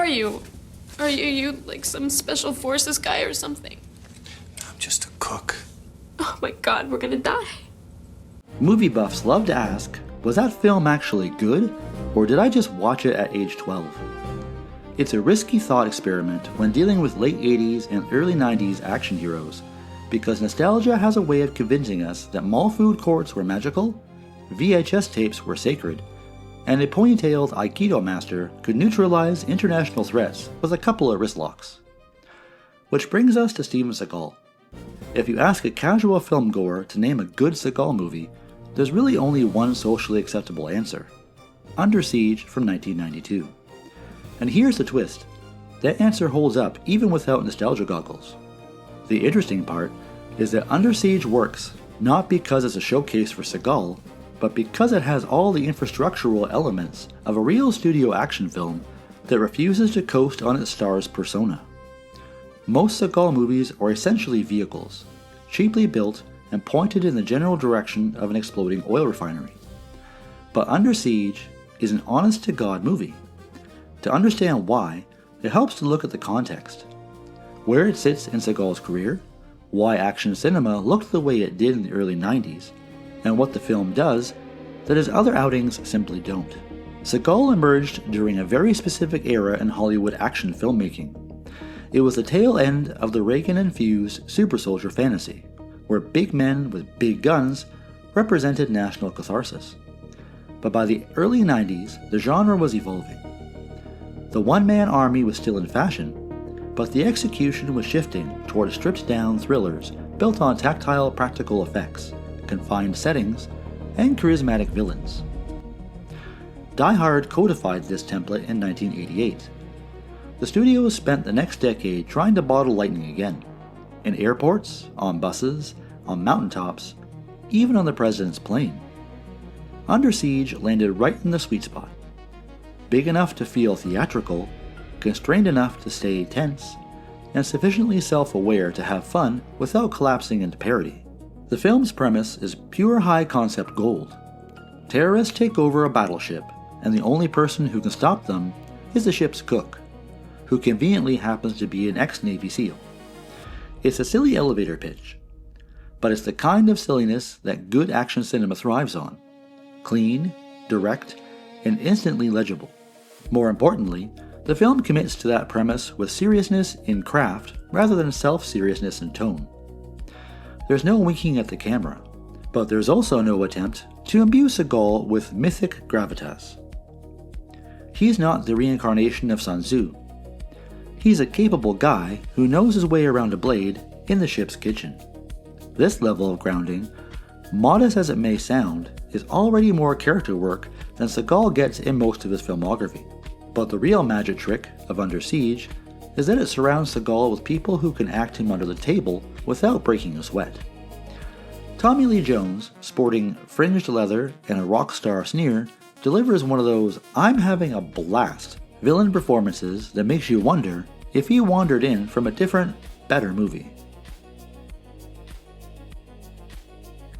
are you? Are you like some special forces guy or something? I'm just a cook. Oh my god, we're gonna die. Movie buffs love to ask, was that film actually good, or did I just watch it at age 12? It's a risky thought experiment when dealing with late 80s and early 90s action heroes, because nostalgia has a way of convincing us that mall food courts were magical, VHS tapes were sacred, and a ponytailed Aikido master could neutralize international threats with a couple of wrist locks. Which brings us to Steven Seagal. If you ask a casual film goer to name a good Seagal movie, there's really only one socially acceptable answer: Under Siege from 1992. And here's the twist: that answer holds up even without nostalgia goggles. The interesting part is that Under Siege works not because it's a showcase for Seagal, but because it has all the infrastructural elements of a real studio action film that refuses to coast on its star's persona. Most Seagal movies are essentially vehicles, cheaply built and pointed in the general direction of an exploding oil refinery. But Under Siege is an honest-to-God movie. To understand why, it helps to look at the context. Where it sits in Seagal's career, why action cinema looked the way it did in the early 90s, and what the film does that his other outings simply don't. Seagal emerged during a very specific era in Hollywood action filmmaking. It was the tail end of the Reagan-infused super soldier fantasy, where big men with big guns represented national catharsis. But by the early 90s, the genre was evolving. The one-man army was still in fashion, but the execution was shifting toward stripped-down thrillers built on tactile practical effects, confined settings, and charismatic villains. Die Hard codified this template in 1988. The studios spent the next decade trying to bottle lightning again, in airports, on buses, on mountaintops, even on the president's plane. Under Siege landed right in the sweet spot. Big enough to feel theatrical, constrained enough to stay tense, and sufficiently self-aware to have fun without collapsing into parody. The film's premise is pure high-concept gold. Terrorists take over a battleship, and the only person who can stop them is the ship's cook, who conveniently happens to be an ex-Navy SEAL. It's a silly elevator pitch, but it's the kind of silliness that good action cinema thrives on. Clean, direct, and instantly legible. More importantly, the film commits to that premise with seriousness in craft rather than self-seriousness in tone. There's no winking at the camera, but there's also no attempt to imbue Seagal with mythic gravitas. He's not the reincarnation of Sun Tzu. He's a capable guy who knows his way around a blade in the ship's kitchen. This level of grounding, modest as it may sound, is already more character work than Seagal gets in most of his filmography. But the real magic trick of Under Siege is that it surrounds Seagal with people who can act him under the table without breaking a sweat. Tommy Lee Jones, sporting fringed leather and a rock star sneer, delivers one of those "I'm having a blast" villain performances that makes you wonder if he wandered in from a different, better movie.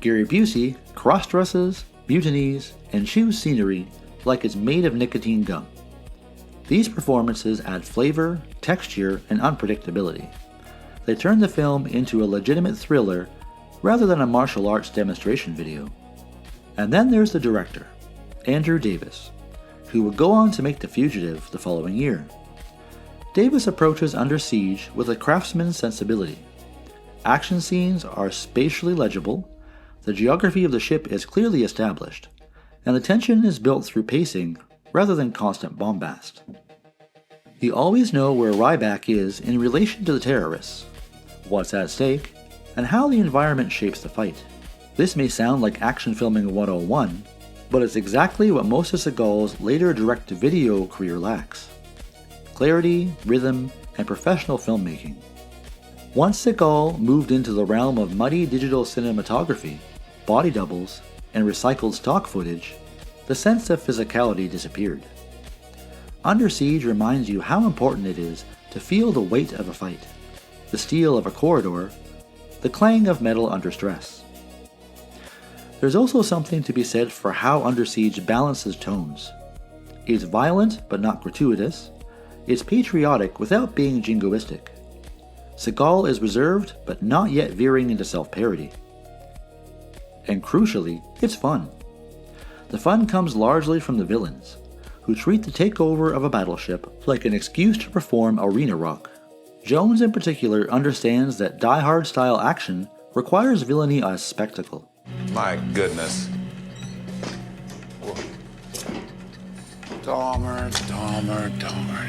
Gary Busey cross-dresses, mutinies, and chews scenery like it's made of nicotine gum. These performances add flavor, texture, and unpredictability. They turn the film into a legitimate thriller rather than a martial arts demonstration video. And then there's the director, Andrew Davis, who would go on to make The Fugitive the following year. Davis approaches Under Siege with a craftsman's sensibility. Action scenes are spatially legible, the geography of the ship is clearly established, and the tension is built through pacing rather than constant bombast. You always know where Ryback is in relation to the terrorists, what's at stake, and how the environment shapes the fight. This may sound like action filming 101, but it's exactly what most of Seagal's later direct-to-video career lacks: clarity, rhythm, and professional filmmaking. Once Seagal moved into the realm of muddy digital cinematography, body doubles, and recycled stock footage, the sense of physicality disappeared. Under Siege reminds you how important it is to feel the weight of a fight, the steel of a corridor, the clang of metal under stress. There's also something to be said for how Under Siege balances tones. It's violent but not gratuitous, It's patriotic without being jingoistic. Seagal is reserved but not yet veering into self-parody. And crucially, it's fun. The fun comes largely from the villains, who treat the takeover of a battleship like an excuse to perform arena rock. Jones in particular understands that Die Hard style action requires villainy as spectacle. My goodness. Dahmer.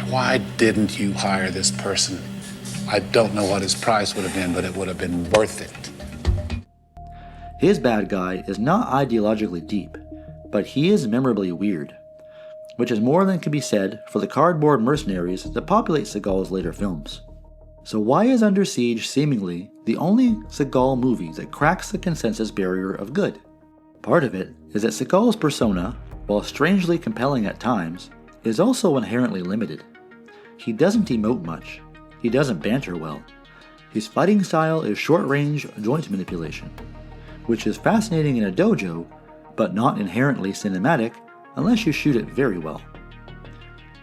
Why didn't you hire this person? I don't know what his price would have been, but it would have been worth it. His bad guy is not ideologically deep, but he is memorably weird, which is more than can be said for the cardboard mercenaries that populate Seagal's later films. So why is Under Siege seemingly the only Seagal movie that cracks the consensus barrier of good? Part of it is that Seagal's persona, while strangely compelling at times, is also inherently limited. He doesn't emote much. He doesn't banter well. His fighting style is short-range joint manipulation, which is fascinating in a dojo, but not inherently cinematic unless you shoot it very well.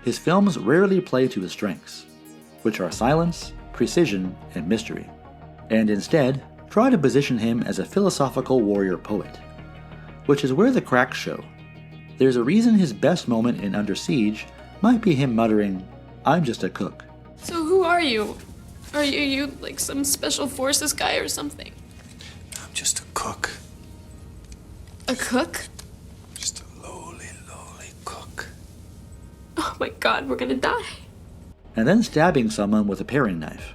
His films rarely play to his strengths, which are silence, precision, and mystery, and instead try to position him as a philosophical warrior poet, which is where the cracks show. There's a reason his best moment in Under Siege might be him muttering, "I'm just a cook." So who are you? Are you like some special forces guy or something? I'm just a cook. A cook? Just a lowly cook. Oh my god, we're gonna die. And then stabbing someone with a paring knife.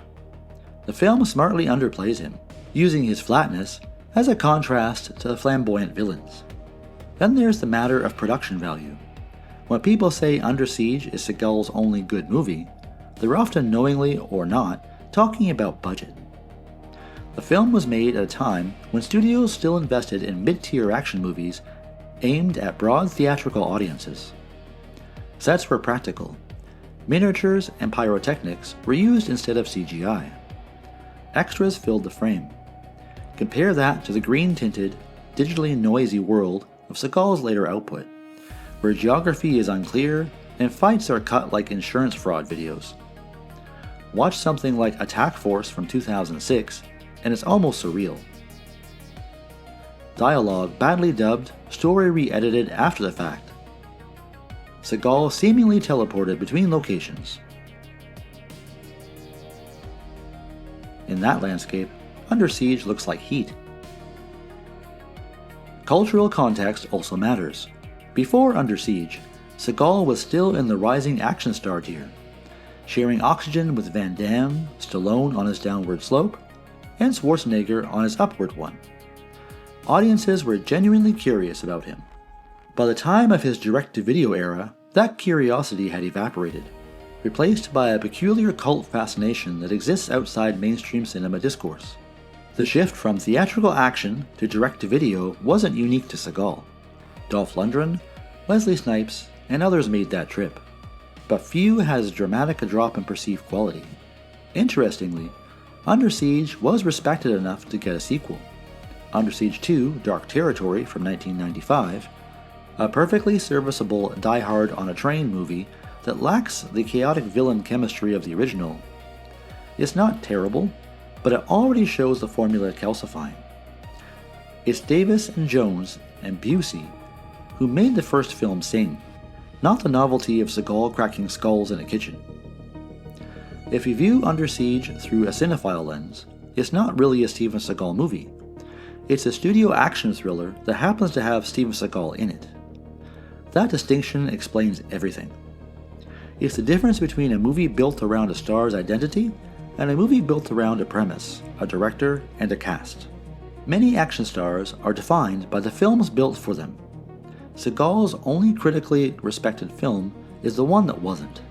The film smartly underplays him, using his flatness as a contrast to the flamboyant villains. Then there's the matter of production value. When people say Under Siege is Seagal's only good movie, they're often knowingly or not talking about budget. The film was made at a time when studios still invested in mid-tier action movies aimed at broad theatrical audiences. Sets were practical. Miniatures and pyrotechnics were used instead of CGI. Extras filled the frame. Compare that to the green-tinted, digitally noisy world of Seagal's later output, where geography is unclear and fights are cut like insurance fraud videos. Watch something like Attack Force from 2006, and it's almost surreal. Dialogue badly dubbed, story re-edited after the fact. Seagal seemingly teleported between locations. In that landscape, Under Siege looks like heat. Cultural context also matters. Before Under Siege, Seagal was still in the rising action star tier, sharing oxygen with Van Damme, Stallone on his downward slope, and Schwarzenegger on his upward one. Audiences were genuinely curious about him. By the time of his direct-to-video era, that curiosity had evaporated, replaced by a peculiar cult fascination that exists outside mainstream cinema discourse. The shift from theatrical action to direct-to-video wasn't unique to Seagal. Dolph Lundgren, Wesley Snipes, and others made that trip, but few had as dramatic a drop in perceived quality. Interestingly, Under Siege was respected enough to get a sequel. Under Siege 2: Dark Territory from 1995, a perfectly serviceable Die Hard on a train movie that lacks the chaotic villain chemistry of the original. It's not terrible, but it already shows the formula calcifying. It's Davis and Jones and Busey who made the first film sing, not the novelty of Seagal cracking skulls in a kitchen. If you view Under Siege through a cinephile lens, it's not really a Steven Seagal movie. It's a studio action thriller that happens to have Steven Seagal in it. That distinction explains everything. It's the difference between a movie built around a star's identity and a movie built around a premise, a director, and a cast. Many action stars are defined by the films built for them. Seagal's only critically respected film is the one that wasn't.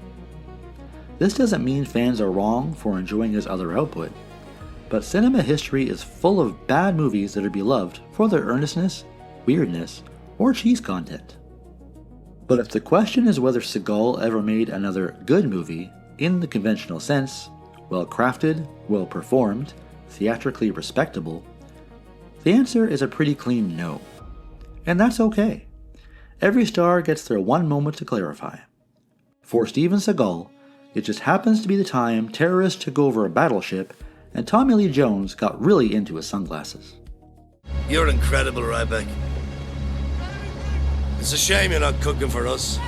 This doesn't mean fans are wrong for enjoying his other output, but cinema history is full of bad movies that are beloved for their earnestness, weirdness, or cheese content. But if the question is whether Seagal ever made another good movie, in the conventional sense, well crafted, well performed, theatrically respectable, the answer is a pretty clean no. And that's okay. Every star gets their one moment to clarify. For Steven Seagal, It just happens to be the time terrorists took over a battleship, and Tommy Lee Jones got really into his sunglasses. You're incredible, Ryback. It's a shame you're not cooking for us.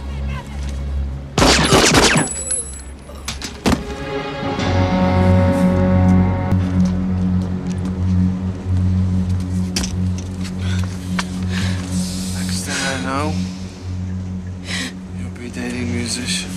Next thing I know, you'll be dating musicians.